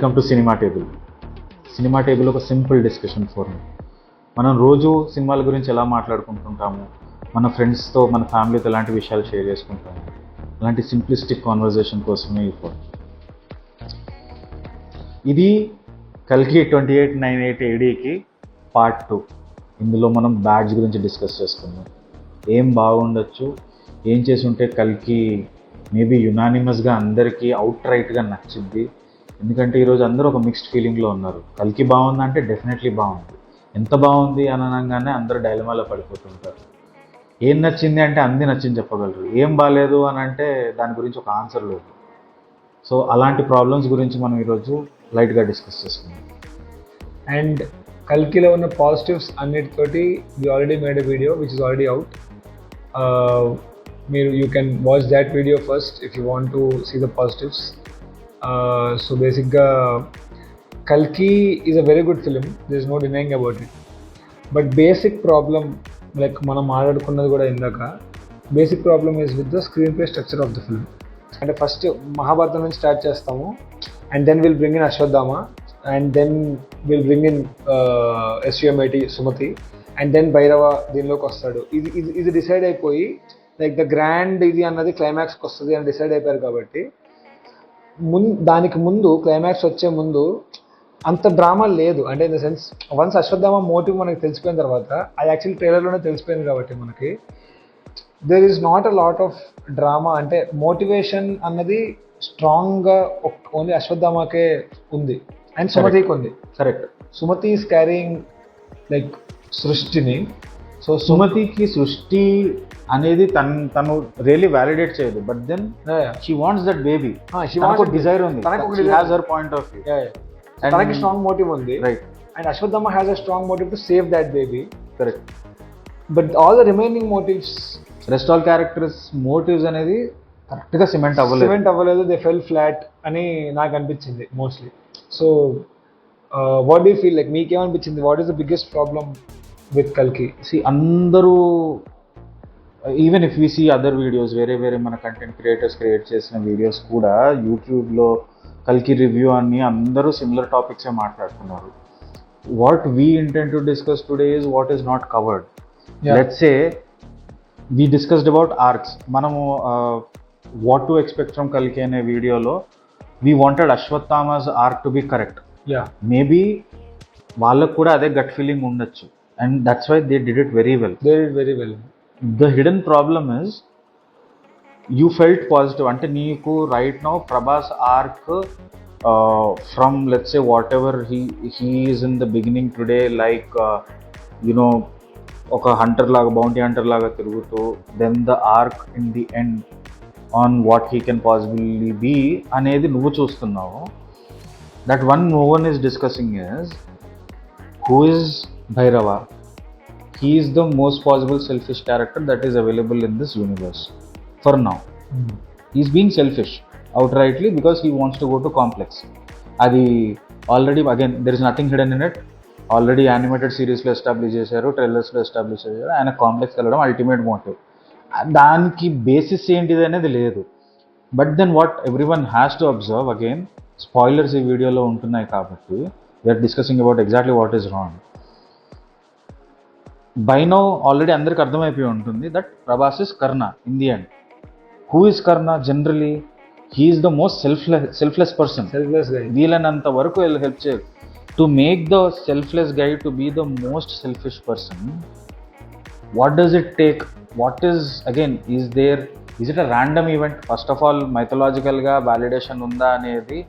Welcome to cinema table. Cinema table ఒక simple discussion forum. మనం రోజు సినిమాల గురించి ఎలా మాట్లాడుకుంటుంటాము, మన ఫ్రెండ్స్తో మన ఫ్యామిలీతో ఎలాంటి విషయాలు షేర్ చేసుకుంటాము, అలాంటి సింప్లిస్టిక్ కాన్వర్జేషన్ కోసమే ఈ ఫోరం. ఇది కల్కి 2898 ADకి పార్ట్ 2. ఇందులో మనం బ్యాడ్స్ గురించి డిస్కస్ చేసుకుందాం. ఏం బాగుండొచ్చు, ఏం చేసి ఉంటే కల్కి మేబీ యునానిమస్గా అందరికీ అవుట్ రైట్గా నచ్చింది. ఎందుకంటే ఈరోజు అందరూ ఒక మిక్స్డ్ ఫీలింగ్లో ఉన్నారు. కల్కి బాగుందంటే డెఫినెట్లీ బాగుంది, ఎంత బాగుంది అని అనగానే అందరూ డైలమాలో పడిపోతుంటారు. ఏం నచ్చింది అంటే అన్నీ నచ్చింది చెప్పగలరు, ఏం బాగాలేదు అని అంటే దాని గురించి ఒక ఆన్సర్ లేదు. సో అలాంటి ప్రాబ్లమ్స్ గురించి మనం ఈరోజు లైట్గా డిస్కస్ చేసుకుందాం. అండ్ కల్కిలో ఉన్న పాజిటివ్స్ అన్నిటితోటి we already made a video which is already out. మీరు you can watch that video first if you want to see the positives. So బేసిక్గా కల్కి is a very good film, there is no denying about it. But basic problem, like మనం మాట్లాడుకున్నది కూడా ఇందాక, basic problem is with the screenplay structure of the film. అంటే first Mahabharatam నుంచి start చేస్తాము, and then will bring in Ashwatthama, and then will bring in SUMIT Sumathi, and then Bhairava దీనిలోకి వస్తాడు. ఇది డిసైడ్ అయిపోయి లైక్ ద గ్రాండ్ ఇది అన్నది క్లైమాక్స్కి వస్తుంది అని డిసైడ్ అయిపోయారు. కాబట్టి దానికి ముందు క్లైమాక్స్ వచ్చే ముందు అంత డ్రామా లేదు. అంటే in the sense once Ashwatthama motive మనకి తెలిసిపోయిన తర్వాత, అది యాక్చువల్లీ ట్రైలర్లోనే తెలిసిపోయింది కాబట్టి మనకి there is not a lot of drama. అంటే మోటివేషన్ అన్నది స్ట్రాంగ్గా ఓన్లీ అశ్వత్థామకే ఉంది అండ్ సుమతికి ఉంది. Correct. Sumathi is carrying like సృష్టిని. సో సుమతికి సృష్టి అనేది తను రియల్లీ వ్యాలిడేట్ చేయదు, but then she wants that baby. తనకు డిజైర్ ఉంది, she has her point of view, తనకి స్ట్రాంగ్ మోటివ్ ఉంది. Right. And Ashwatthama has a strong motive to save that baby. Correct. But all the remaining motives, rest all characters motives అనేది కరెక్ట్గా cement అవ్వలేదు. They fell flat అని నాకు అనిపించింది mostly. So what do you feel like, మీకేమనిపించింది? What is the biggest problem with కల్కి? అందరూ even if we see other videos, వేరే మన కంటెంట్ క్రియేటర్స్ క్రియేట్ చేసిన వీడియోస్ కూడా యూట్యూబ్లో కల్కి రివ్యూ అని అందరూ సిమిలర్ టాపిక్సే మాట్లాడుతున్నారు. What we intend to discuss today is what is not covered. Let's say we discussed about arcs. మనము వాట్ టు ఎక్స్పెక్ట్ ఫ్రమ్ కల్కి అనే వీడియోలో we wanted అశ్వత్థామస్ arc to be correct. Maybe వాళ్ళకు కూడా అదే గట్ ఫీలింగ్ ఉండొచ్చు, and that's why they did it very well. The hidden problem is you felt positive. అంటే నీకు right now Prabhas arc from let's say whatever he is in the beginning today, like ఒక hunter లాగా, bounty hunter లాగా తిరుగుతూ, then the arc in the end on what he can possibly be అనేది నువ్వు చూస్తున్నావు. That one no one is discussing is who is Bhairava. He is the most possible selfish character that is available in this universe for now. He's being selfish outrightly because he wants to go to complex. Adi already, again, there is nothing hidden in it. Already animated series lo establish chesaru, trailers lo establish chesaru, and complex kelladam ultimate motive. Daniki basis entidi anedi ledu. But then what everyone has to observe, again, spoilers ee video lo untunnai kabatti we are discussing about exactly what is wrong. By now already అందరికి అర్థమైపోయి ఉంటుంది that Prabhas is Karna in the end. Who is Karna? Generally he is the most selfless person. వీళ్ళనంత వరకు help చేయరు. To make the selfless guy to be the most selfish person, what does it take? What is again is it a random event? First of all మైథలాజికల్గా validation ఉందా అనేది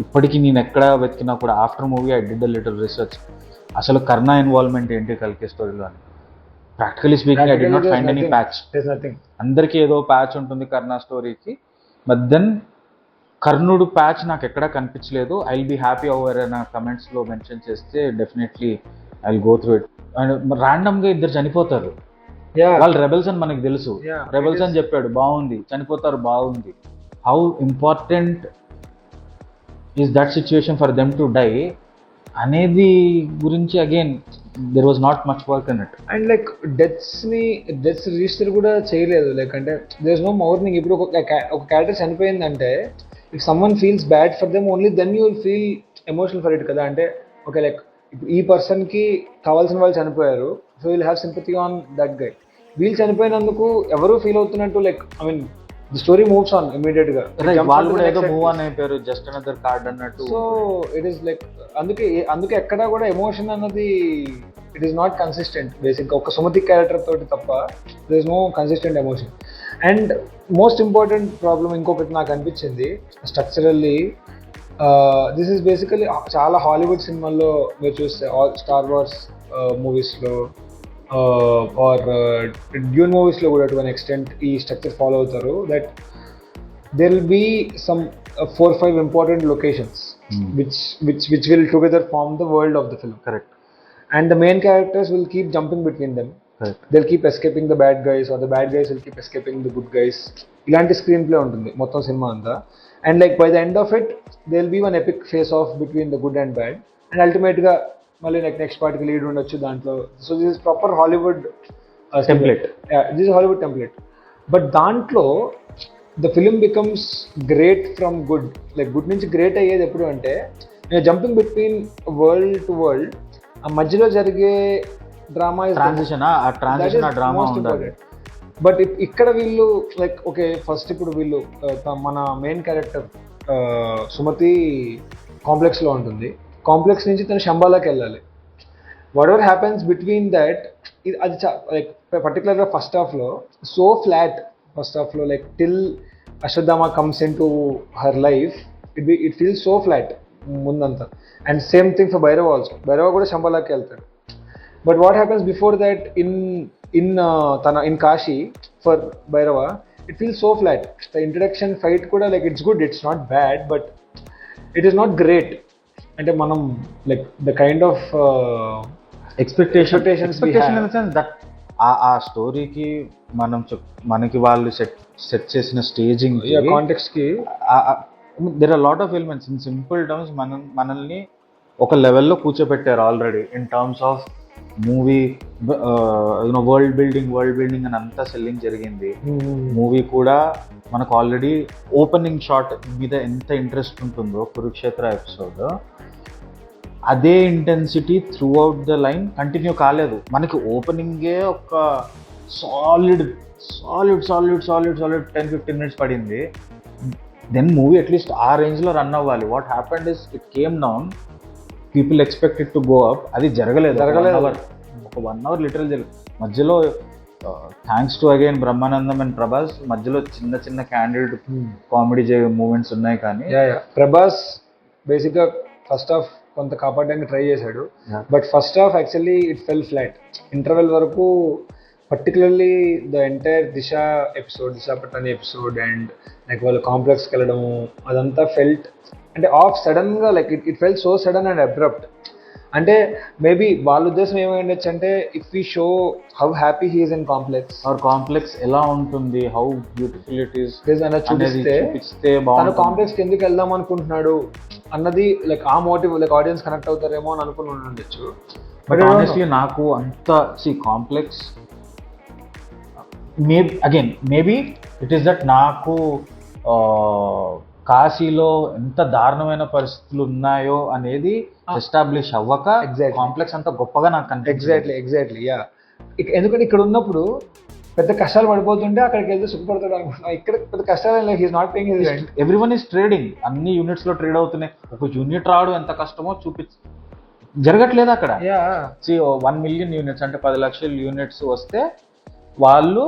ఇప్పటికీ నేను ఎక్కడ వెతికినా కూడా, after movie I did a little research, అసలు కర్ణ involvement ఏంటి కల్కి స్టోరీలో అని. Practically speaking I did not find any patch. అందరికీ ఏదో ప్యాచ్ ఉంటుంది కర్ణ స్టోరీకి, బట్ దెన్ కర్ణుడు ప్యాచ్ నాకు ఎక్కడా కనిపించలేదు. I will be happy over నా కమెంట్స్లో మెన్షన్ చేస్తే definitely I will go through it. And ర్యాండమ్గా ఇద్దరు చనిపోతారు, వాళ్ళు రెబెల్స్ అని మనకు తెలుసు. రెబెల్స్ అని చెప్పాడు, బాగుంది. చనిపోతారు, బాగుంది. How important is that situation for them to die అనేది గురించి again there was not much work in it. And like deaths register కూడా చేయలేదు. లైక్ అంటే దేర్ ఇస్ నో మౌర్నింగ్. ఇప్పుడు ఒక క్యారెక్టర్ చనిపోయిందంటే if someone feels bad for them only then you will feel emotional for it కదా. అంటే okay like ఇప్పుడు ఈ పర్సన్కి కావాల్సిన వాళ్ళు చనిపోయారు, so will have sympathy on that guy. వీళ్ళు చనిపోయినందుకు ఎవరు ఫీల్ అవుతున్నట్టు like I mean the story moves on immediate గా. వాళ్ళు కూడా ఏదో మూవ్ ఆన్ అయిపోయారు, జస్ట్ అనదర్ కార్డ్ అన్నట్టు. సో ఇట్ ఈస్ లైక్ అందుకే ఎక్కడా కూడా ఎమోషన్ అన్నది ఇట్ ఈస్ నాట్ కన్సిస్టెంట్. బేసిక్గా ఒక సుమతి క్యారెక్టర్ తోటి తప్ప there is no consistent emotion. And most important problem ఇంకొకటి నాకు అనిపించింది స్ట్రక్చరల్లీ. దిస్ ఈస్ బేసికలీ చాలా హాలీవుడ్ సినిమాల్లో మీరు చూస్తే స్టార్ వార్స్ మూవీస్లో ఆర్ డ్యూన్ మూవీస్లో కూడా టు అన్ ఎక్స్టెంట్ ఈ స్ట్రక్చర్ ఫాలో అవుతారు. That there will be some 4 or 5 important locations which will together form the world of the film. Correct. And the main characters will keep jumping between them. Correct. They'll keep escaping the bad guys or the bad guys will keep escaping the good guys. Ilanti screenplay ఉంటుంది మొత్తం cinema అంతా. And like by the end of it there will be one epic face off between the good and bad, and ultimate గా మళ్ళీ next part కి lead ఉండొచ్చు దాంట్లో. So this is proper Hollywood template. This is Hollywood template. But దాంట్లో the film becomes great from good. Like good నుంచి great అయ్యేది ఎప్పుడు అంటే jumping between world to world, ఆ మధ్యలో జరిగే డ్రామా ట్రాన్సిషన్ డ్రామా ఉండాలి. బట్ ఇక్కడ వీళ్ళు లైక్ ఓకే ఫస్ట్ ఇప్పుడు వీళ్ళు మన మెయిన్ క్యారెక్టర్ సుమతి కాంప్లెక్స్లో ఉంటుంది. కాంప్లెక్స్ నుంచి తను శంబాలాకి వెళ్ళాలి. Whatever happens between that అది లైక్ పర్టికులర్గా ఫస్ట్ హాఫ్లో సో ఫ్లాట్. ఫస్ట్ హాఫ్లో like till Ashwatthama comes into her life it feels so flat ముందంతా. And same thing for Bhairava also. Bhairava కూడా శంబాలాకి వెళ్తాడు. But what happens before that in Kashi for Bhairava it feels so flat. The introduction fight కూడా like it's good, it's not bad, but it is not great. అంటే మనం like the kind of expectations in the sense that ఆ స్టోరీకి మనకి వాళ్ళు set చేసిన staging context కి there are lot of elements. In simple terms మనల్ని ఒక లెవెల్లో కూర్చోబెట్టారు already in terms of movie. World building అని అంతా సెల్లింగ్ జరిగింది. మూవీ కూడా మనకు ఆల్రెడీ ఓపెనింగ్ షాట్ మీద ఎంత ఇంట్రెస్ట్ ఉంటుందో కురుక్షేత్ర ఎపిసోడ్, అదే intensity through out the line continue కాలేదు. మనకి ఓపెనింగే ఒక సాలిడ్ 10-15 minutes పడింది. దెన్ మూవీ అట్లీస్ట్ ఆ రేంజ్లో రన్ అవ్వాలి. What happened is it came down, people expect it to go up. అది జరగలేదు. ఒక 1 hour లిటరల్ మధ్యలో thanks to again Brahmanandam and Prabhas మధ్యలో చిన్న క్యాండిడ్ కామెడీ మూమెంట్స్ ఉన్నాయి. కానీ ప్రభాస్ బేసిక్గా ఫస్ట్ హాఫ్ కొంత కాపాడడానికి ట్రై చేశాడు. But first half actually it fell flat. Interval వరకు particularly the entire Disha Patani episode and like వాళ్ళు కాంప్లెక్స్కి వెళ్ళడము అదంతా ఫెల్ట్ అంటే ఆఫ్ సడన్గా like it felt so sudden and abrupt. అంటే మేబీ వాళ్ళ ఉద్దేశం ఏమైండొచ్చు అంటే if we show how happy he is in complex or complex ఎలా ఉంటుంది, హౌ బ్యూటిఫుల్ ఇట్ ఈస్ అన్నది చూపిస్తే తను కాంప్లెక్స్కి ఎందుకు వెళ్దాం అనుకుంటున్నాడు అన్నది లైక్ ఆ మోటివ్ లైక్ ఆడియన్స్ కనెక్ట్ అవుతారేమో అని అనుకుని ఉండొచ్చు. బట్ ఆనెస్ట్లీ నాకు అంత complex maybe it is that నాకు కాశీలో ఎంత దారుణమైన పరిస్థితులు ఉన్నాయో అనేది ఎస్టాబ్లిష్ అవ్వక కాంప్లెక్స్ అంత గొప్పగా నాకు కనిపిస్తుంది. Exactly yeah. ఎందుకంటే ఇక్కడ ఉన్నప్పుడు పెద్ద కష్టాలు పడిపోతుంటే అక్కడికి వెళ్తే సుఖపడతాడు అనుకుంటున్నా. ఇక్కడ పెద్ద కష్టాలు he's not paying his rent. Everyone is trading. అన్ని యూనిట్స్ లో ట్రేడ్ అవుతున్నాయి. ఒక యూనిట్ రావడం ఎంత కష్టమో జరగట్లేదు అక్కడ. 1 million units అంటే 10 లక్షల యూనిట్స్ వస్తే వాళ్ళు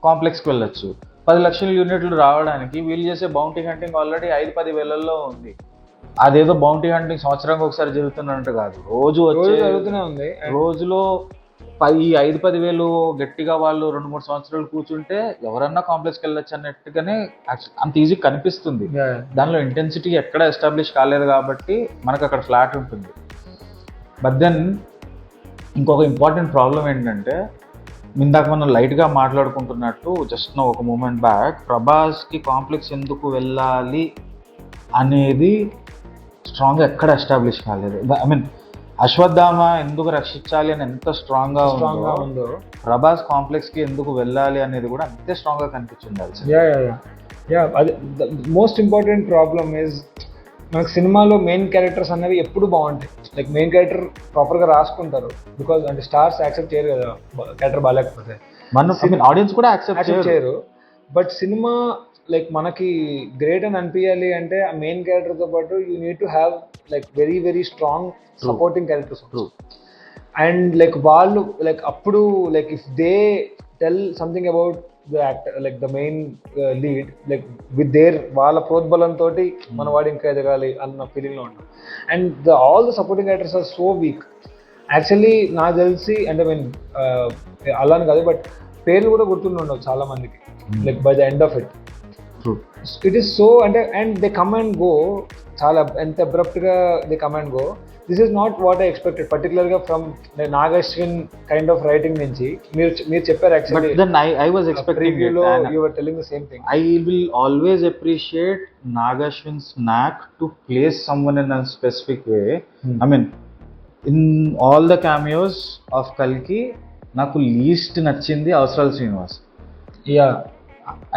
కాంప్లెక్స్కి వెళ్ళొచ్చు. 10 లక్షల యూనిట్లు రావడానికి వీళ్ళు చేసే బౌంటీ హంటింగ్ ఆల్రెడీ 5-10 వేలల్లో ఉంది. అదేదో బౌంటీ హంటింగ్ సంవత్సరానికి ఒకసారి జరుగుతున్నట్టు కాదు, రోజు జరుగుతూనే ఉంది. రోజులో 5-10 వేలు గట్టిగా వాళ్ళు 2-3 సంవత్సరాలు కూర్చుంటే ఎవరన్నా కాంప్లెక్స్కి వెళ్ళొచ్చు అన్నట్టుగానే అంత ఈజీ కనిపిస్తుంది. దానిలో ఇంటెన్సిటీ ఎక్కడ ఎస్టాబ్లిష్ కాలేదు కాబట్టి మనకు అక్కడ ఫ్లాట్ ఉంటుంది. బట్ దెన్ ఇంకొక ఇంపార్టెంట్ ప్రాబ్లం ఏంటంటే ఇందాక మనం లైట్గా మాట్లాడుకుంటున్నట్టు జస్ట్ ఒక మూమెంట్ బ్యాక్ ప్రభాస్కి కాంప్లెక్స్ ఎందుకు వెళ్ళాలి అనేది స్ట్రాంగ్గా ఎక్కడ ఎస్టాబ్లిష్ కాలేదు. ఐ మీన్ అశ్వత్థామ ఎందుకు రక్షించాలి అని ఎంత స్ట్రాంగ్ గా ఉందో ప్రభాస్ కాంప్లెక్స్ కి ఎందుకు వెళ్ళాలి అనేది కూడా అంతే స్ట్రాంగ్ గా కనిపించింది. అది మోస్ట్ ఇంపార్టెంట్ ప్రాబ్లమ్ ఇస్ మనకు సినిమాలో మెయిన్ క్యారెక్టర్స్ అనేవి ఎప్పుడు బాగుంటాయి. లైక్ మెయిన్ క్యారెక్టర్ ప్రాపర్ గా రాసుకుంటారు, బికాజ్ అంటే స్టార్స్ యాక్సెప్ట్ చేయరు కదా క్యారెక్టర్ బాగాలేకపోతే, ఆడియన్స్ కూడా యాక్సెప్ట్ చేయరు. బట్ సినిమా లైక్ మనకి గ్రేట్ అని అనిపించాలి అంటే ఆ మెయిన్ క్యారెక్టర్ తో పాటు you need to have like very very strong supporting characters. And like వాళ్ళు లైక్ అప్పుడు like if they tell something about the actor like the main lead like with their వాళ్ళ ప్రోద్బలంతో మన వాడు ఇంకా ఎదగాలి అన్న ఫీలింగ్ లో ఉంటాం. And all the supporting characters are so weak. Actually నాకు తెలిసి అంటే మీన్ అలా అని కాదు, బట్ పేర్లు కూడా గుర్తుండవు చాలా మందికి like by the end of it. It is so అంటే and they come and go, చాలా ఎంత అబ్రప్ట్ గా they come and go. This is not what I expected, particular గా from Nag Ashwin kind of writing నుంచి. మీరు చెప్పారు actually, I was expecting it, and you were telling the same thing. I will always appreciate Nag Ashwin's knack to place someone in a specific way. I mean, in all the cameos of Kalki, నాకు least నచ్చింది Avasarala Srinivas.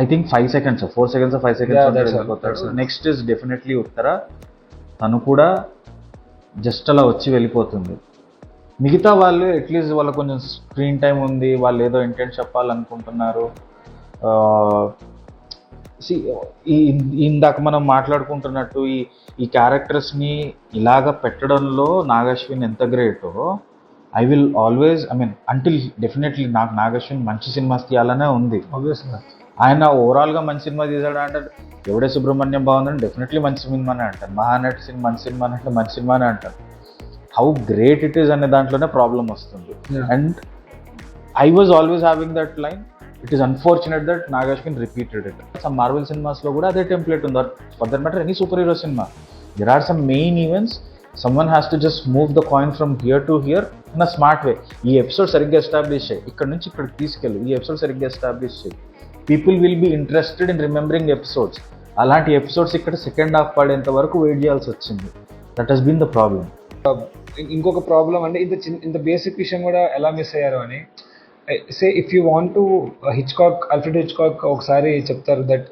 I think 5 seconds, 4 seconds or 5 seconds. Next is definitely Uttara, తను కూడా just అలా వచ్చి వెళ్ళిపోతుంది. మిగతా వాళ్ళు at least వాళ్ళ కొంచెం స్క్రీన్ టైం ఉంది, వాళ్ళు ఏదో ఇంటెంట్ చెప్పాలనుకుంటున్నారు. ఇందాక మనం మాట్లాడుకుంటున్నట్టు ఈ క్యారెక్టర్స్ని ఇలాగ పెట్టడంలో నాగశ్విన్ ఎంత గ్రేటో, I will always until definitely నాకు నాగశ్విన్ మంచి సినిమాస్ తీయాలనే ఉంది. ఆబ్వియస్గా ఆయన ఓవరాల్గా మంచి సినిమా తీసాడు అంటే ఎవడే సుబ్రహ్మణ్యం బాగుందని డెఫినెట్లీ మంచి సినిమానే అంటారు, మహానటి సినిమా మంచి సినిమా అంటే మంచి సినిమానే అంటారు. హౌ గ్రేట్ ఇట్ ఈస్ అనే దాంట్లోనే ప్రాబ్లం వస్తుంది. And I was always having that line, it is unfortunate that Nag Ashwin repeated it. Some Marvel సినిమాస్లో కూడా అదే టెంప్లెట్ ఉంది, for that matter any super hero సినిమా. There are some main events, someone has to just move the coin from here to here in a smart way. ఈ episode సరిగ్గా establish చేయి, ఇక్కడ నుంచి ఇక్కడికి తీసుకెళ్ళు, ఈ ఎపిసోడ్ సరిగ్గా ఎస్టాబ్లిష్ చేయి, people will be interested in remembering episodes. అలాంటి ఎపిసోడ్స్ ఇక్కడ సెకండ్ హాఫ్ పడేంత వరకు వెయిట్ చేయాల్సి వచ్చింది. That has been the problem. ఇంకొక ప్రాబ్లం అంటే ఇంత బేసిక్ విషయం కూడా ఎలా మిస్ అయ్యారు అని, say if you want to Alfred Hitchcock ఒకసారి చెప్తారు that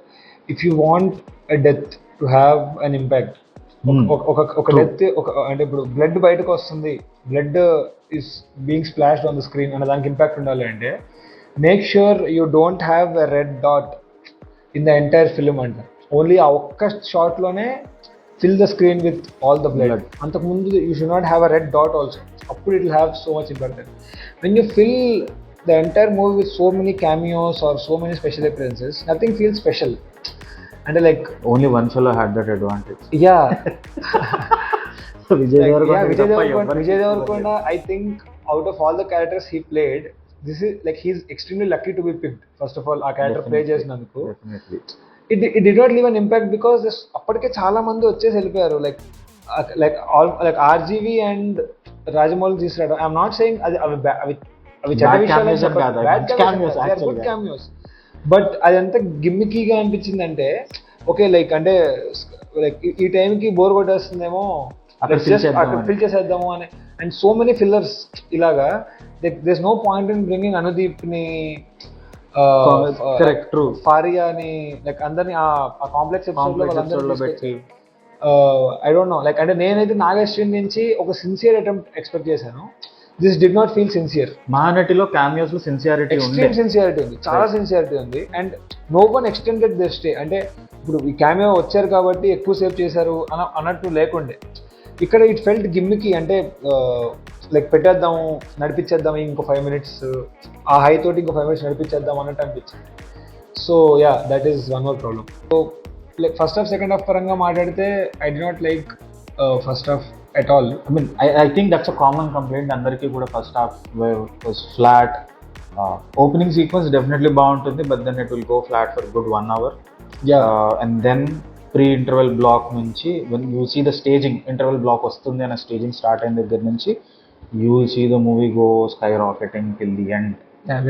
if you want a death to have an impact, ఒక డెత్ అంటే ఇప్పుడు బ్లడ్ బయటకు వస్తుంది, blood is being splashed on the screen అనే దానికి ఇంపాక్ట్ ఉండాలి అంటే make sure you don't have a red dot in the entire film అంట. ఓన్లీ ఆ ఒక్క షాట్ లోనే fill the screen with all the blood. అంతకుముందు you should not have a red dot also, అప్పుడు it will have so much impact. When you fill the entire movie with so many cameos or so many special appearances, nothing feels special. And like only one fellow had that advantage. Vijay Devarkonda, I think out of all the characters he played, this is like he's extremely lucky to be picked. First of all, ఆ character play చేసినందుకు it did not leave an impact because అప్పటికే చాలా మంది వచ్చేసి వెళ్ళిపోయారు. like RGV and Rajamouli తీసుకురాడు. I'm not saying అవి చెడ్డ విషయాలు, గుడ్ cameos. బట్ అదంతా గిమ్మికీగా అనిపించిందంటే ఓకే లైక్ అంటే లైక్ ఈ టైంకి బోర్ కొట్టేస్తుందేమో అక్కడ ఫిల్ చేసేద్దాము అని. అండ్ సో మెనీ ఫిల్లర్స్ ఇలాగా there is no point in bringing Anudeep ని, ఫారియాని, లైక్ అందరినీ ఆ కాంప్లెక్స్ ఎపిసోడ్ లో పెట్టి ఐ డోంట్ నో లైక్ అంటే నేనైతే నాగ్ అశ్విన్ నుంచి ఒక సిన్సియర్ అటెంప్ట్ ఎక్స్పెక్ట్ చేశాను. This did not feel sincere. మహానటిలో క్యామియోస్ లో సిన్సియారిటీ ఉంది, చాలా సిన్సియారిటీ ఉంది. And no one extended this stay, అంటే ఇప్పుడు ఈ క్యామియో వచ్చారు కాబట్టి ఎక్కువ సేవ్ చేశారు అన్నట్టు లేకుండే. ఇక్కడ ఇట్ ఫెల్ట్ గిమ్మికి, అంటే లైక్ పెట్టేద్దాము నడిపించేద్దాం ఇంకో 5 minutes, ఆ హై తోటి ఇంకో 5 minutes నడిపించేద్దాం అన్నట్టు అనిపించింది. So that is one more problem. So like first half second half పరంగా మాట్లాడితే I did not like first half at all. I think that's a common complaint అందరికీ కూడా. First half was flat. Opening sequence definitely బాగుంటుంది, but then it will go flat for good 1 hour. And then pre-interval block నుంచి when you see the staging, interval block వస్తుంది అనే staging start అయిన దగ్గర నుంచి you will see the movie go skyrocketing till the end.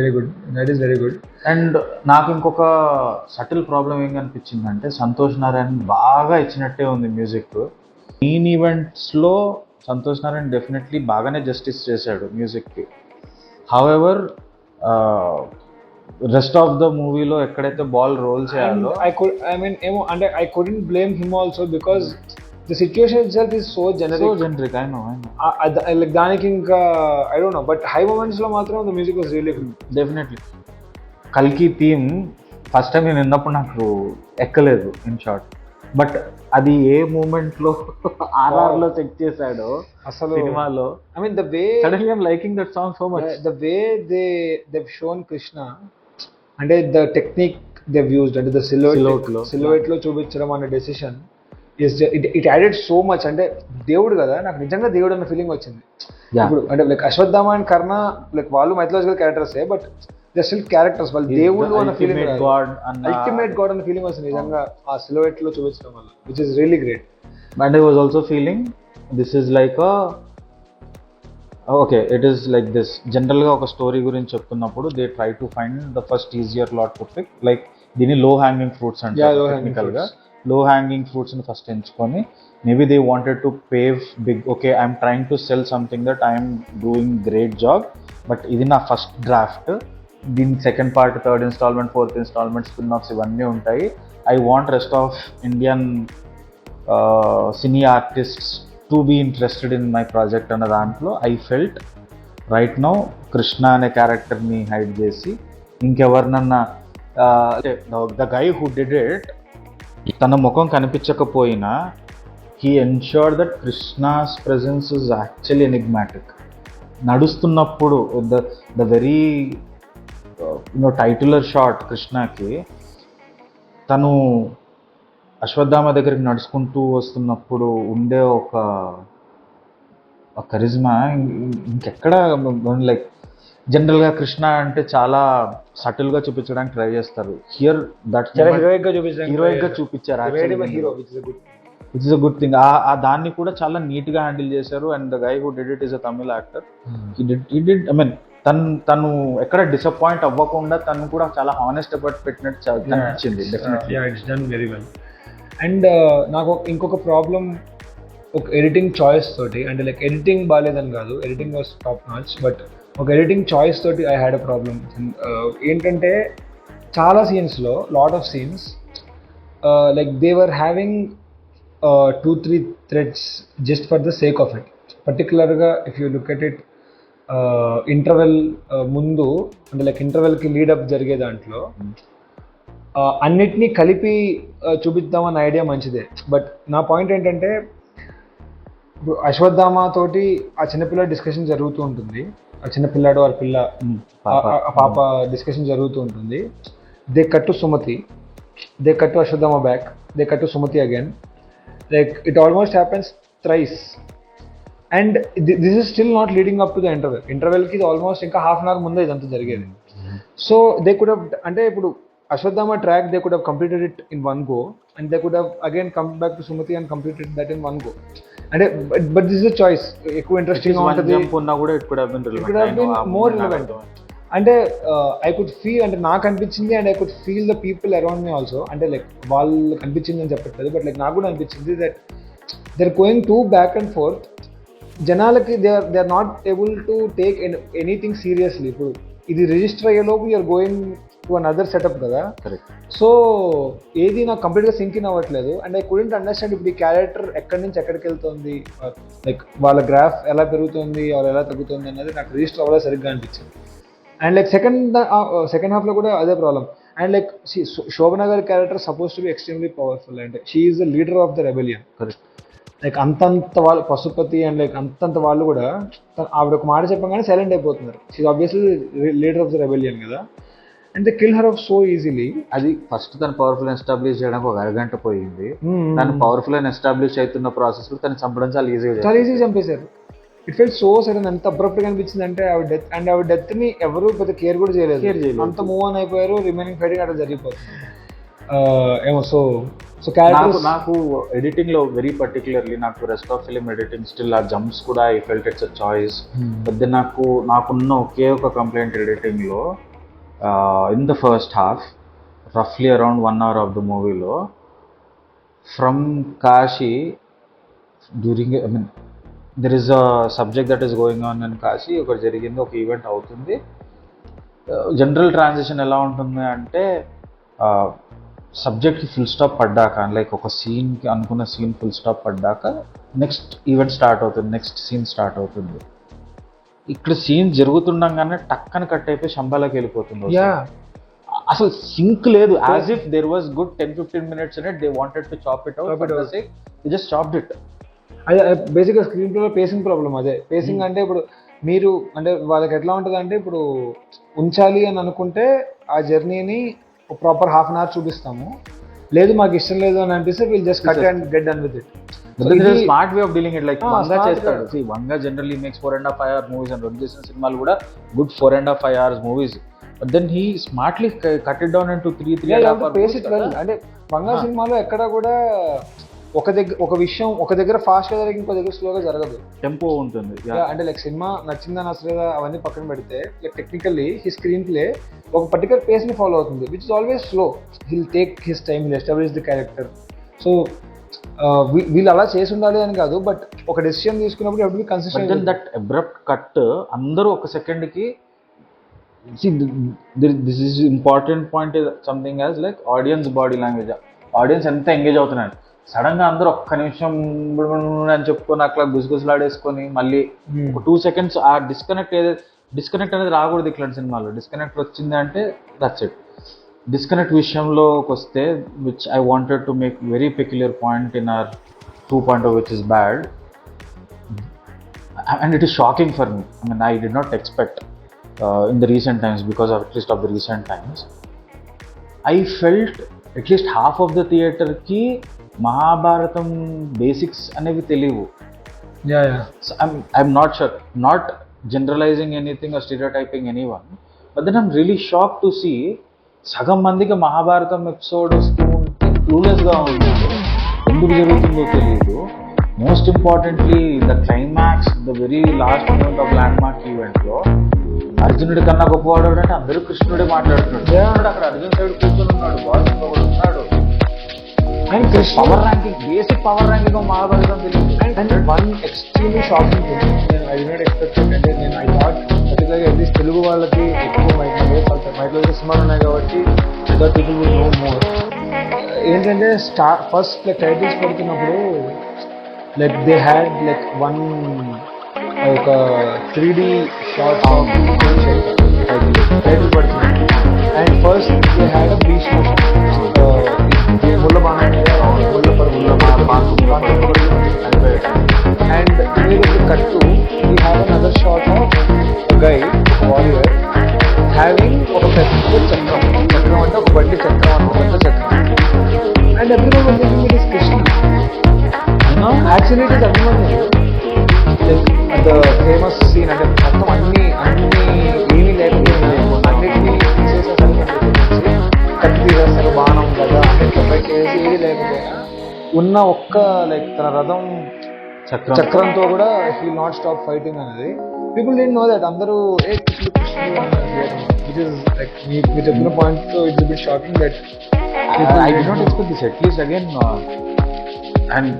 Very good. That is very good. And నాకు ఇంకొక subtle problem ఏం కనిపించిందంటే సంతోష్ నారాయణ్ బాగా ఇచ్చినట్టే ఉంది మ్యూజిక్. మెయిన్ ఈవెంట్స్లో సంతోష్ నారాయణ డెఫినెట్లీ బాగానే జస్టిస్ చేశాడు మ్యూజిక్కి. హౌఎవర్ రెస్ట్ ఆఫ్ ద మూవీలో ఎక్కడైతే బాల్ రోల్ చేయాలో I couldn't blame him also because the situation itself is so generic. I know. Like దానికి ఇంకా I don't know, but high moments లో మాత్రం the music was really good. Definitely కల్కి theme first time నేను విన్నప్పుడు నాకు ఎక్కలేదు ఇన్ షార్ట్, బట్ అది ఏ మూమెంట్ లో ఆర్ఆర్ లో చెక్ చేశాడో అసలు సినిమాలో. I mean the way suddenly I'm liking that song so much. the way they've shown Krishna అంటే the technique they've used అంటే the silhouette లో చూపించడం అనే decision it added so much. అంటే దేవుడు కదా, నాకు నిజంగా దేవుడు అన్న ఫీలింగ్ వచ్చింది. ఇప్పుడు అంటే like Ashwatthama and Karna like వాళ్ళు mythological characters, but they still characters. వాళ్ళు దేవుడు అన్న ఫీలింగ్, అల్టిమేట్ గాడ్ అన్న ఫీలింగ్ వచ్చింది నిజంగా ఆ సిల్హౌట్ లో చూపించడం వల్ల, which is really great. And I was also feeling this is like okay it is like this. జనరల్గా ఒక స్టోరీ గురించి చెప్తున్నప్పుడు they try to find the first easier lot to pick, like దీన్ని లో హ్యాంగింగ్ ఫ్రూట్స్ అంటే టెక్నికల్గా లో hanging ఫ్రూట్స్ని first ఎంచుకొని maybe they wanted to pave big. Okay I'm trying to sell something that I'm doing great job, but ఇది నా first draft, దీని second part, third installment, fourth installment, spin offs ఇవన్నీ ఉంటాయి. I want rest of Indian cine artists to be interested in my project అన్న దాంట్లో I felt right now Krishna అనే క్యారెక్టర్ని hide చేసి ఇంకెవరినన్నా the guy who did it తన ముఖం కనిపించకపోయినా he ensured that Krishna's presence is actually enigmatic. నడుస్తున్నప్పుడు ద వెరీ టైటిలర్ షాట్ కృష్ణకి, తను అశ్వత్థామ దగ్గరికి నడుచుకుంటూ వస్తున్నప్పుడు ఉండే ఒక కరిజ్మా ఇంకెక్కడ. లైక్ జనరల్గా కృష్ణ అంటే చాలా సటిల్గా చూపించడానికి ట్రై చేస్తారు, హియర్ దట్ హీరోయిక్గా చూపించారు, which is a good thing. ఆ దాన్ని కూడా చాలా నీట్గా హ్యాండిల్ చేశారు. And the guy who did it is a Tamil actor. He did I mean తను ఎక్కడ డిసప్పాయింట్ అవ్వకుండా తను కూడా చాలా హానెస్ట్ ఎఫర్ట్ పెట్టినట్టు అనిపించింది. Definitely it's done very well. And నాకు ఇంకొక ప్రాబ్లం ఒక ఎడిటింగ్ చాయిస్ తోటి, అంటే లైక్ ఎడిటింగ్ బాగాలేదని కాదు, editing was top notch, but ఒక ఎడిటింగ్ చాయిస్ తోటి ఐ హ్యాడ్ అ ప్రాబ్లమ్. ఏంటంటే చాలా సీన్స్లో lot of scenes like they were having 2-3 threads just for the sake of it. పర్టికులర్గా if you look at it interval ముందు అంటే like ఇంటర్వెల్కి lead up జరిగే దాంట్లో అన్నిటినీ కలిపి చూపిద్దామన్న ఐడియా మంచిదే, బట్ నా పాయింట్ ఏంటంటే అశ్వత్థామ తోటి ఆ చిన్నపిల్ల డిస్కషన్ జరుగుతూ ఉంటుంది, ఆ చిన్నపిల్లాడు ఆ పిల్ల పాప డిస్కషన్ జరుగుతూ ఉంటుంది. They cut to Sumathi, they cut to Ashwatthama back, they cut to Sumathi again, like it almost happens thrice. And this is still not leading up to the ఇంటర్వెల్కి ఆల్మోస్ట్ ఇంకా హాఫ్ అన్ అవర్ ముందే ఇదంతా జరిగేది. సో దే కుడ్ హ్యావ్, అంటే ఇప్పుడు Ashwadama track they could have completed it in one go, and they could have again come back to Sumati and completed that in one go. And but this is a choice. Ekku interesting untadi. Jump unna kuda it could have been relevant. It could have been more relevant. అంటే I could feel, అంటే నాకు అనిపించింది, and I could feel the people around me also. అంటే like వాళ్ళకి అనిపించింది అని చెప్పట్లేదు, but like నాకు కూడా అనిపించింది that they are going to back and forth. జనాలకి they are not able to take anything seriously. ఇప్పుడు ఇది రిజిస్టర్ అయ్యేలోపు you're going to another setup కదా. సో ఏది నాకు కంప్లీట్గా సింక్ ఇన్ అవ్వట్లేదు. అండ్ ఐ కుడెంట్ అండర్స్టాండ్ ఇప్పుడు ఈ క్యారెక్టర్ ఎక్కడి నుంచి ఎక్కడికి వెళ్తుంది, లైక్ వాళ్ళ గ్రాఫ్ ఎలా పెరుగుతుంది ఆర్ ఎలా తగ్గుతుంది అన్నది నాకు రిజిస్టర్ అవ్వలేదు సరిగ్గా అనిపించింది. అండ్ లైక్ సెకండ్ హాఫ్లో కూడా అదే ప్రాబ్లం. అండ్ లైక్ శోభన గారి character suppose to be extremely powerful, అంటే she is the leader of the rebellion. Like అంతంత వాళ్ళు పశుపతి అండ్ లైక్ అంతంత వాళ్ళు కూడా ఆవిడ ఒక మాట చెప్పగానే సైలెంట్ అయిపోతున్నారు. She is obviously leader of the rebellion కదా. And they kill her off so easily. అది ఫస్ట్ తను పవర్ఫుల్ ఎస్టాబ్లిష్ చేయడానికి ఒక అరగంట పోయింది. తను పవర్ఫుల్ అని ఎస్టాబ్లిష్ అవుతున్న ప్రాసెస్ లో తను చంపడం చాలా ఈజీగా చంపేశారు. ఇట్ ఫెల్ట్ సో సడన్, ఎంత అబ్రప్ట్గా అనిపించింది అంటే ఆవిడ డెత్. అండ్ ఆవిడ డెత్ ని ఎవరు పెద్ద కేర్ కూడా చేయలేదు, అంత మూవ్ ఆన్ అయిపోయారు. రిమైనింగ్ ఫైటింగ్ అట్లా జరిగిపోతుంది ఏమో. సో నాకు ఎడిటింగ్ లో వెరీ పర్టికులర్లీ నాకు rest of film editing still ఆ జంప్స్ కూడా I felt it's a choice. But నాకున్న ఒకే ఒక కంప్లైంట్ ఎడిటింగ్ లో ఇన్ ద ఫస్ట్ హాఫ్ రఫ్లీ అరౌండ్ 1 hour ఆఫ్ ద మూవీలో from Kashi during I mean there is a subject that is going on అని కాసి ఒకటి జరిగింది, ఒక ఈవెంట్ అవుతుంది. జనరల్ ట్రాన్సిషన్ ఎలా ఉంటుంది అంటే సబ్జెక్ట్కి ఫుల్ స్టాప్ పడ్డాక, లైక్ ఒక సీన్కి అనుకున్న సీన్ ఫుల్ స్టాప్ పడ్డాక నెక్స్ట్ ఈవెంట్ స్టార్ట్ అవుతుంది, నెక్స్ట్ సీన్ స్టార్ట్ అవుతుంది. ఇక్కడ సీన్ జరుగుతుండగానే టక్కన కట్ అయిపోయి శంబాలోకి వెళ్ళిపోతుంది. అసలు సింక్ లేదు. As if there was good 10-15 minutes in it, they wanted to chop it out, for the sake they just chopped it. అదే బేసిక్గా స్క్రీన్ ప్లేలో పేసింగ్ ప్రాబ్లం. అదే పేసింగ్ అంటే ఇప్పుడు మీరు అంటే వాళ్ళకి ఎట్లా ఉంటుంది అంటే, ఇప్పుడు ఉంచాలి అని అనుకుంటే ఆ జర్నీని ప్రాపర్ హాఫ్ అన్ అవర్ చూపిస్తాము, లేదు మాకు ఇష్టం లేదు అని అనిపిస్తే will just cut and get done with it. Smart way of dealing it. Like Vanga చేస్తాడు. Vanga generally makes 4.5 hour movies and run చేసిన సినిమాలు కూడా good 4.5 hours movies. But then he smartly cut it down into 3.5 hours. అంటే వంగా సినిమాలో ఎక్కడ కూడా ఒక విషయం ఒక దగ్గర ఫాస్ట్ గా జరిగి ఇంకో దగ్గర స్లోగా జరగదు, టెంపో ఉంటుంది. అంటే లైక్ సినిమా నచ్చిందని అసలు అవన్నీ పక్కన పెడితే, like technically he screen play ఒక పర్టికులర్ పేస్ ని ఫాలో అవుతుంది, which is always slow. Hill take his time, hill establish the character. So వీళ్ళు అలా చేసి ఉండాలి అని కాదు, బట్ ఒక డెసిషన్ తీసుకున్నప్పుడు ఎప్పుడు కన్సిస్టెంట్. దట్ అబ్రప్ట్ కట్ అందరూ ఒక సెకండ్ కి this is important point. Something as like audience body language, audience ఎంత ఎంగేజ్ అవుతున్నారు. సడన్ గా అందరూ ఒక్క నిమిషం అని చెప్పుకొని అట్లా గుసగుసలాడేసుకొని మళ్ళీ ఒక 2 seconds ఆ డిస్కనెక్ట్ అనేది రాకూడదు ఇట్లాంటి సినిమాలో. డిస్కనెక్ట్ వచ్చింది అంటే దట్స్ ఇట్. డిస్కనెక్ట్ విషయంలోకి వస్తే, which I wanted to make very peculiar point in our 2.0, which is bad and it is shocking for me. I mean I did not expect in the recent times, because of at least of the recent times I felt at least half of the theater ki Mahabharatam basics అనేవి తెలియవు. So I'm not sure, not generalizing anything or stereotyping anyone, but then I'm really shocked to see సగం మందికి Mahabharatam episode వస్తూ ఉంటే క్లూలెస్గా ఉన్నారు, ఎందుకు జరుగుతుందో తెలియదు. Most importantly the climax, the very last moment of landmark ఈవెంట్లో అర్జునుడి కన్నా గొప్పవాడు అంటే అందరూ కృష్ణుడే మాట్లాడుతున్నాడు. అక్కడ అర్జున్ సైడ్ కూర్చొని ఉన్నాడు, బాస్ ఇంకొకడు ఉన్నాడు. And power ranking, basic power ranking Mahabharatam తెలియదు. And one extremely shocking thing, నేను ఐ డి నాట్ ఎక్స్పెక్ట్ అంటే, నేను ఐ థాట్ పర్టికులర్గా అట్లీస్ట్ తెలుగు వాళ్ళకి ఎక్కువ మైట్లో సినిమాలు ఉన్నాయి కాబట్టి other people will know more. ఏంటంటే ఫస్ట్ లైక్ టైటిల్స్ పడుతున్నప్పుడు like they had like one ఒక 3D షార్ట్ టైటిల్ పడుతుంది. And first they had a Bhishma ముళ్ళ బాణం and cut we have another short of guy warrior having ఒక పెద్ద చక్రం అంటే ఒక బండి చక్రం అని, ఒక పెద్ద చక్రం. And everyone was thinking it is Krishna. Actually it is Abhimanyu. The famous scene అంటే మొత్తం అన్ని ఏమీ లేకపోతే అన్నిటినీ తీసేసేసరికి కత్తి తీసేస్తారు, బాణం కదా అన్నిట్లో పెట్టేసి ఏది లేకపోయినా ఉన్న ఒక్క లైక్ తన రథం చక్రంతో కూడా హీ నాట్ స్టాప్ ఫైటింగ్ అనేది. People didn't know that. అందరూ ఏ కృష్ణుడు విచ్ ఇస్ లైక్ మీరు చెప్పిన point it's bit shocking that I did not expect this. At least again and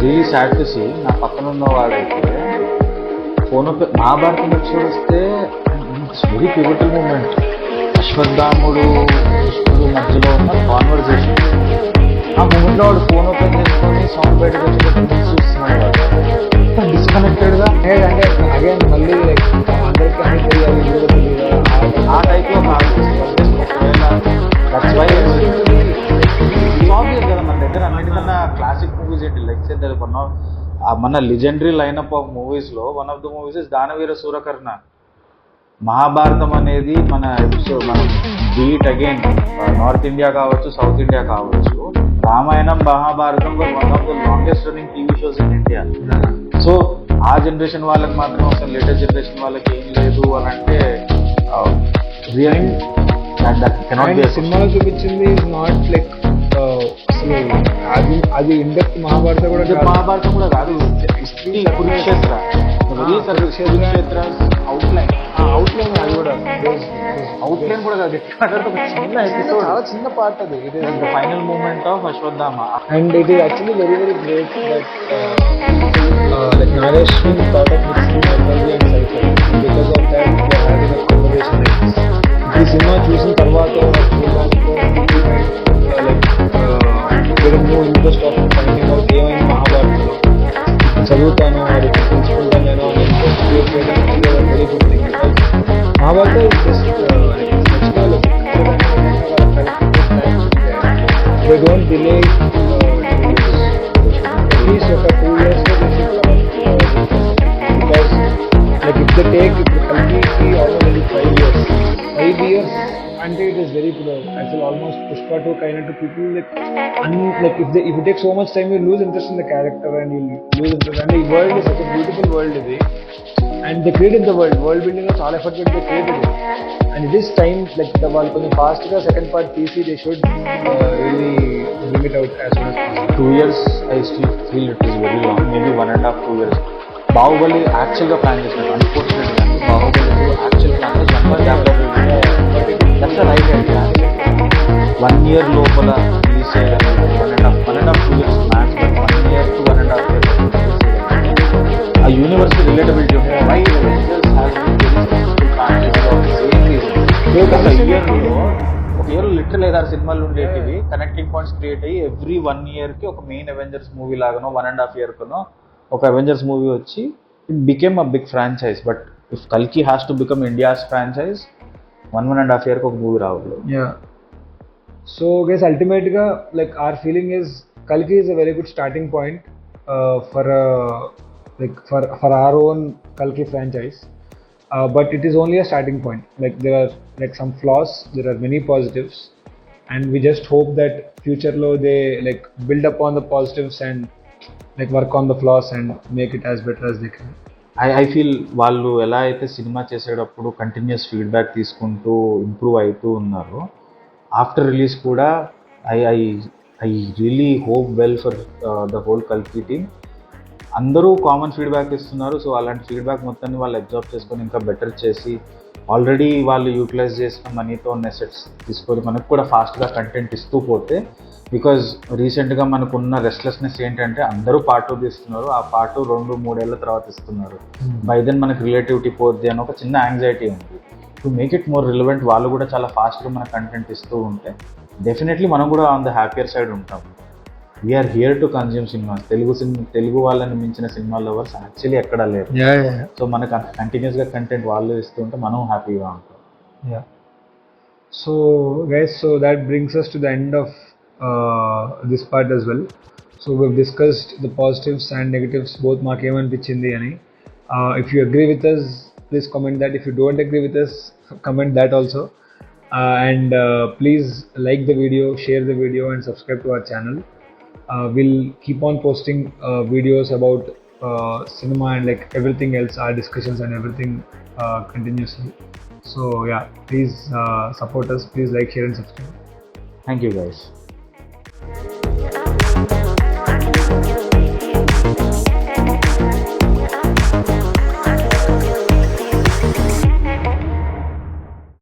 really sad to see, నా పక్కన ఉన్న వాడైతే ఫోన్ మహాభారతం ఎపిసోడ్ వస్తే ఇట్స్ వెరీ పివటల్ మూమెంట్. అశ్వత్థాముడు కృష్ణుడు మధ్యలో ఉన్న కాన్వర్జేషన్, ఆ మూమెంట్లో వాడు ఫోన్ ఓపెన్ చేసుకొని సాంగ్ బయటకు వచ్చి చూస్తున్నాడు. వాడు డిస్కనెక్టెడ్గా అంటే అగైన్ మళ్ళీ లైక్ అందరికీ అన్ని తెలియాలి ఆ టైప్లో ఒక ఆర్టిస్ట్. ఒకవేళ ఆబ్వియస్ కదా మన దగ్గర అన్నిటికన్నా క్లాసిక్ మూవీస్ ఏంటి, లైక్ సే మన లెజెండరీ లైనప్ ఆఫ్ మూవీస్లో one of the movies is Daana Veera Soora Karna. Mahabharatam అనేది మన ఎపిసోడ్, మనం బీట్ అగైన్ నార్త్ ఇండియా కావచ్చు, సౌత్ ఇండియా కావచ్చు, Ramayanam Mahabharatam one of the longest running TV shows in India. So ఆ జనరేషన్ వాళ్ళకి మాత్రం అసలు లేటెస్ట్ జనరేషన్ వాళ్ళకి ఏం లేదు అని అంటే రియల్ సినిమాలో చూపించింది నాట్ లైక్ అసలు అది ఇండెప్త్ మహాభారతం కూడా కాదు. కురుక్షేత్ర అవుట్లైన్ అది కూడా అవుట్లైన్ కూడా కాదు, చిన్న ఎపిసోడ్, చాలా చిన్న పార్ట్ అది. It is final moment of Ashwatthama. And it is actually very very great that like Nageshwin thought of mixing mythology and sci-fi. And because of that, we are having a conversation like this. ఈ cinema చూసిన తర్వాత more interest of finding out ఏమైంది మహాభారతంలో చదువుతాను అది తెలుసుకుంటాను నేను అని ఇంట్రెస్ట్ క్రియేట్ చేయడం very good thing. Because Mahabharata just they don't delay at least ఒక 2 years because like if they take completely already 5 years అంటే it is very good. Actually almost Pushpa 2 kind of people like if it takes so much time you lose interest in the character and you lose interest. And the world is such a beautiful world ఇది and they created the world building లో చాలా effort పెట్టి they created it. And it is time like వాళ్ళు కొంచెం fast గా second part తీసి they should really bring it out as soon as possible. 2 years I still feel it is very long, maybe 1.5 2 years. Baahubali యాక్చువల్గా plan చేసినట్టు unfortunate కానీ Baahubali actual plan చేసి 1 year that's the right idea. 1 year లోపల release చేయగలిగితే 1.5 2 years max, but 1 year to 1.5 years ఆ universe relatability ఉంటుంది. Why Avengers have ఒక year literal 5-6 సినిమాలు ఉండేటివి కనెక్టింగ్ పాయింట్స్ క్రియేట్ అయ్యి ఎవ్రీ 1 yearకి ఒక మెయిన్ అవెంజర్స్ మూవీ లాగానో 1.5 yearకనో ఒక అవెంజర్స్ మూవీ వచ్చి it became a big franchise. But if కల్కి has to become India's franchise 1.5 yearకి ఒక మూవీ రావాలి. So guys, ultimately like our feeling is Kalki is a very good starting point for our own Kalki franchise. But it is only a starting point. Like there are like some flaws, there are many positives, and we just hope that future lo they like build upon the positives and like work on the flaws and make it as better as they can. I feel వాళ్ళు ఎలా అయితే cinema చేసేటప్పుడు continuous feedback తీసుకుంటూ improve అవుతూ ఉన్నారో after release కూడా I really hope well for the whole కల్కి team. అందరూ కామన్ ఫీడ్బ్యాక్ ఇస్తున్నారు. సో అలాంటి ఫీడ్బ్యాక్ మొత్తాన్ని వాళ్ళు అబ్జర్వ్ చేసుకొని ఇంకా బెటర్ చేసి ఆల్రెడీ వాళ్ళు యూటిలైజ్ చేసిన మనీతో ఉన్న అసెట్స్ తీసుకొని మనకు కూడా ఫాస్ట్గా కంటెంట్ ఇస్తూ పోతే, బికాజ్ రీసెంట్గా మనకున్న రెస్ట్లెస్నెస్ ఏంటంటే అందరూ పార్ట్ 2 తీస్తున్నారు, ఆ పార్ట్ 2 2-3 ఏళ్ళ తర్వాత ఇస్తున్నారు. బై దెన్ మనకు రిలేటివిటీ పోద్ది అని ఒక చిన్న యాంగ్జైటీ ఉంది. To make it more relevant వాళ్ళు కూడా చాలా ఫాస్ట్గా మన కంటెంట్ ఇస్తూ ఉంటే డెఫినెట్లీ మనం కూడా ఆన్ ద హ్యాపియర్ సైడ్ ఉంటాం. We are here to consume cinemas. Telugu వాళ్ళని మించిన సినిమా లవర్స్ యాక్చువల్లీ ఎక్కడా లేరు. సో మనకు కంటిన్యూస్గా కంటెంట్ వాళ్ళు ఇస్తుంటే మనం హ్యాపీగా ఉంటాం. So guys, so that brings us to the end of this part as well. So we've discussed the positives and negatives, both మాకు ఏమనిపించింది అని. If you agree with us, please comment that. If you don't agree with us, comment that also. And please like the video, share the video and subscribe to our channel. We'll keep on posting videos about cinema and like everything else, our discussions and everything continuously. So yeah, please support us. Please like, share and subscribe. Thank you guys.